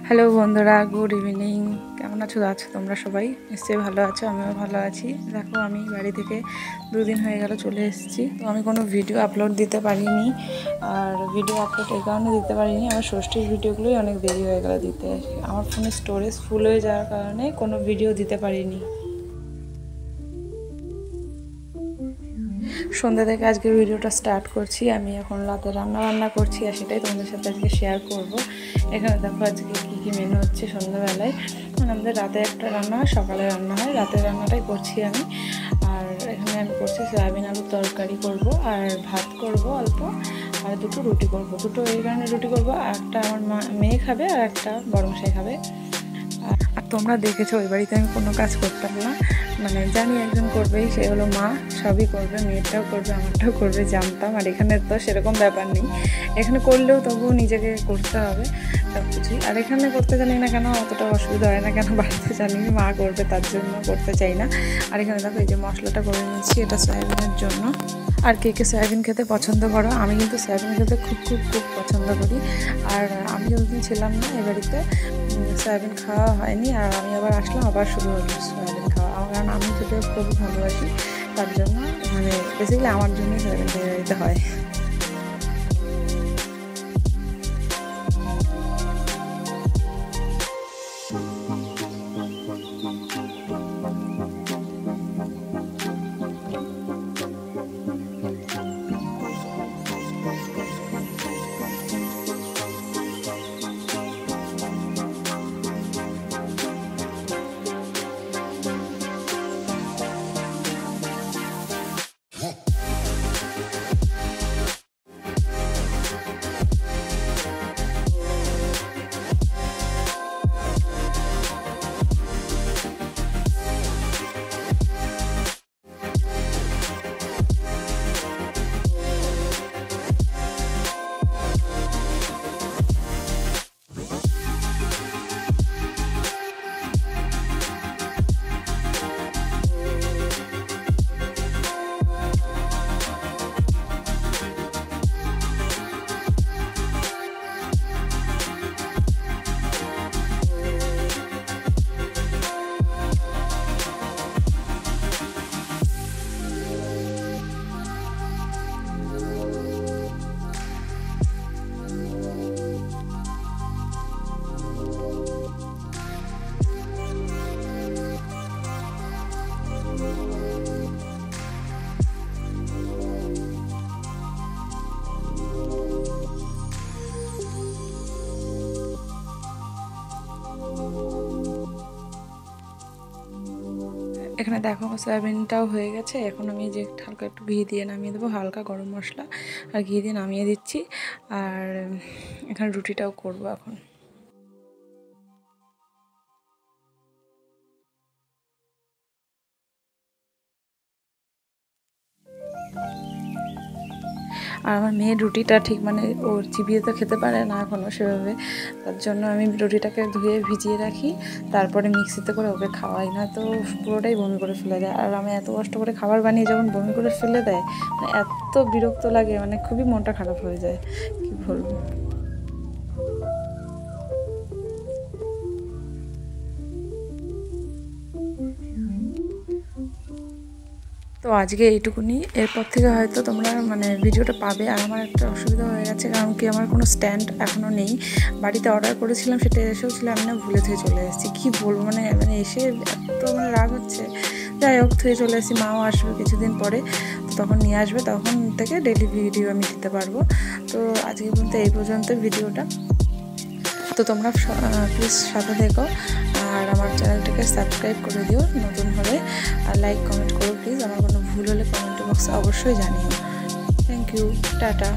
Hello বন্ধুরা, good evening. কেমন আছো? তোমরা সবাই নিশ্চয়ই ভালো আছো, আমিও ভালো আছি। দেখো, আমি বাড়ি থেকে 2 দিন হয়ে গেল চলে এসেছি। তো আমি কোনো ভিডিও আপলোড দিতে পারিনি। আর ভিডিও আপলোড এই কারণে দিতে পারিনি, আমার ষষ্ঠীর ভিডিওগুলোই অনেক দেরি হয়ে গেল দিতে। আমার ফোনের স্টোরেজ ফুল হয়ে যাওয়ার কারণে কোনো ভিডিও দিতে পারিনি। সন্ধ্যা থেকে আজকে ভিডিওটা স্টার্ট করছি। আমি এখন রাতে রান্না করছি, আর সেটাই তোমাদের সাথে আজকে শেয়ার করব। এখানে দেখো আজকে কী মেনু হচ্ছে সন্ধ্যাবেলায়। আমাদের রাতে একটা রান্না হয়, সকালে রান্না হয়। রাতের রান্নাটাই করছি আমি। আর এখানে আমি করছি সয়াবিন আলুর তরকারি করব, আর ভাত করব অল্প, আর 2টো রুটি করব। 2টো এই কারণে রুটি করব, আর একটা আমার মেয়ে খাবে আর একটা বড় মশাই খাবে। আর তোমরা দেখেছো ওই বাড়িতে আমি কোনো কাজ করতাম না, মানে জানি একজন করবেই, সে হলো মা। সবই করবে, মেয়েটাও করবে, আমারটাও করবে, জানতাম। আর এখানে তো সেরকম ব্যাপার নেই, এখানে করলেও তবুও নিজেকে করতে হবে সব কিছুই। আর এখানে করতে জানি না কেন, অতটা অসুবিধা হয় না কেন, বাড়িতে জানি মা করবে, তার জন্য করতে চাই না। আর এখানে দেখো এই যে মশলাটা করে নিচ্ছি, এটা সয়াবিনের জন্য। আর কে কে সয়াবিন খেতে পছন্দ করো? আমি কিন্তু সয়াবিন খেতে খুব পছন্দ করি। আর আমি যতদিন ছিলাম না এ বাড়িতে সয়াবিন খাওয়া হয়নি, আর আমি আবার আসলাম, আবার শুরু হলো সয়াবিন খাওয়া। কারণ আমি খেতে খুবই ভালোবাসি, তার জন্য মানে বেসিক্যালি আমার জন্যই সয়াবিন খেয়ে দিতে হয়। এখানে দেখো সয়াবিনটাও হয়ে গেছে। এখন আমি যে হালকা একটু ঘি দিয়ে নামিয়ে দেবো, হালকা গরম মশলা আর ঘি দিয়ে নামিয়ে দিচ্ছি। আর এখানে রুটিটাও করব এখন। আর আমার মেয়ের রুটিটা ঠিক মানে ওর চিবিয়ে তো খেতে পারে না এখনও সেভাবে, তার জন্য আমি রুটিটাকে ধুয়ে ভিজিয়ে রাখি, তারপরে মিক্সিতে করে ওকে খাওয়াই, না তো পুরোটাই বমি করে ফেলে দেয়। আর আমি এত কষ্ট করে খাবার বানিয়ে যখন বমি করে ফেলে দেয়, মানে এত বিরক্ত লাগে, মানে খুবই মনটা খারাপ হয়ে যায়, কি বলবো। তো আজকে এইটুকুনি, এরপর থেকে হয়তো তোমরা মানে ভিডিওটা পাবে। আর আমার একটা অসুবিধা হয়ে গেছে, কারণ কি আমার কোনো স্ট্যান্ড এখনও নেই। বাড়িতে অর্ডার করেছিলাম, সেটা এসেও ছিল, আমি না ভুলে থুয়ে চলে এসেছি। কী বলবো, মানে এসে এত মানে রাগ হচ্ছে। যাই হোক, থুয়ে চলে এসেছি, মাও আসবে কিছুদিন পরে, তখন নিয়ে আসবে, তখন থেকে ডেলি ভিডিও আমি দিতে পারবো। তো আজকে পর্যন্ত এই পর্যন্ত ভিডিওটা। তো তোমরা প্লিজ সাথে থেকো, আর আমার চ্যানেলটাকে সাবস্ক্রাইব করে দিও নতুন হলে, আর লাইক কমেন্ট করো প্লিজ। আমার কোনো ভুল হলে কমেন্ট বক্সে অবশ্যই জানিও। Thank you, tata.